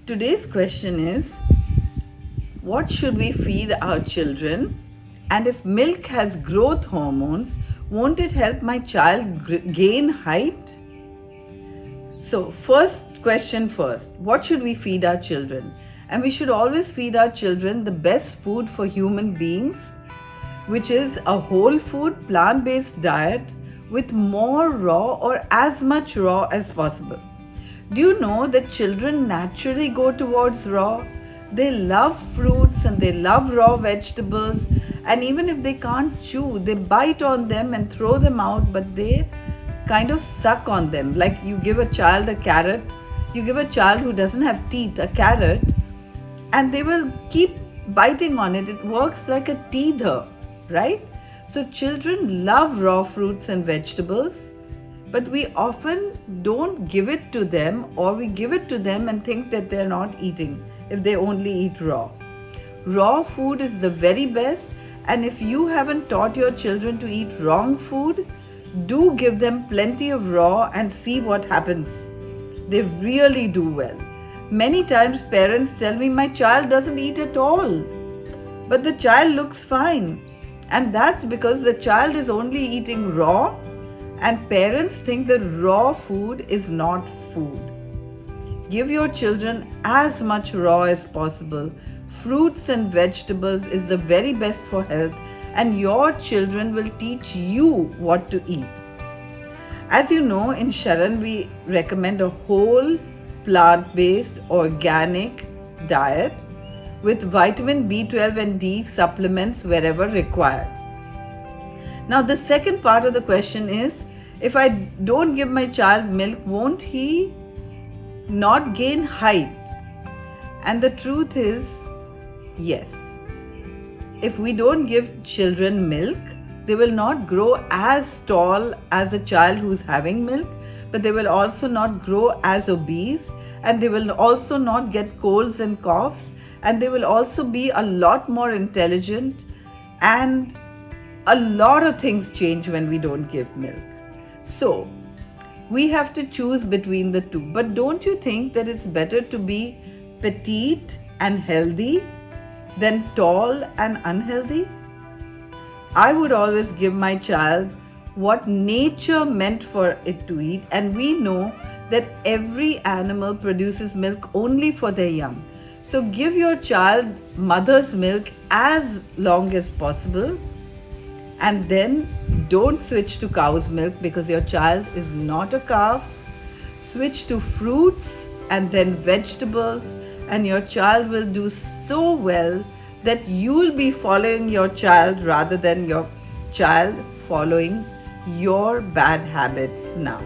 Today's question is, what should we feed our children? And if milk has growth hormones, won't it help my child gain height? So, first question first, what should we feed our children? And we should always feed our children the best food for human beings, which is a whole food, plant-based diet with more raw or as much raw as possible. Do you know that children naturally go towards raw? They love fruits and they love raw vegetables, and even if they can't chew, they bite on them and throw them out, but they kind of suck on them. Like you give a child a carrot, you give a child who doesn't have teeth a carrot, and they will keep biting on it. It works like a teether, right? So children love raw fruits and vegetables, but we often don't give it to them, or we give it to them and think that they're not eating if they only eat raw. Raw food is the very best, and if you haven't taught your children to eat wrong food, do give them plenty of raw and see what happens. They really do well. Many times parents tell me my child doesn't eat at all, but the child looks fine. And that's because the child is only eating raw, and parents think that raw food is not food. Give your children as much raw as possible. Fruits and vegetables is the very best for health, and your children will teach you what to eat. As you know, in SHARAN we recommend a whole plant-based organic diet with vitamin B12 and D supplements wherever required. Now the second part of the question is, if I don't give my child milk, won't he not gain height? And the truth is, yes. If we don't give children milk, they will not grow as tall as a child who's having milk, but they will also not grow as obese, and they will also not get colds and coughs, and they will also be a lot more intelligent, and a lot of things change when we don't give milk. So, we have to choose between the two. But don't you think that it's better to be petite and healthy than tall and unhealthy? I would always give my child what nature meant for it to eat, and we know that every animal produces milk only for their young. So give your child mother's milk as long as possible, and then don't switch to cow's milk because your child is not a calf. Switch to fruits and then vegetables, and your child will do so well that you'll be following your child rather than your child following your bad habits now.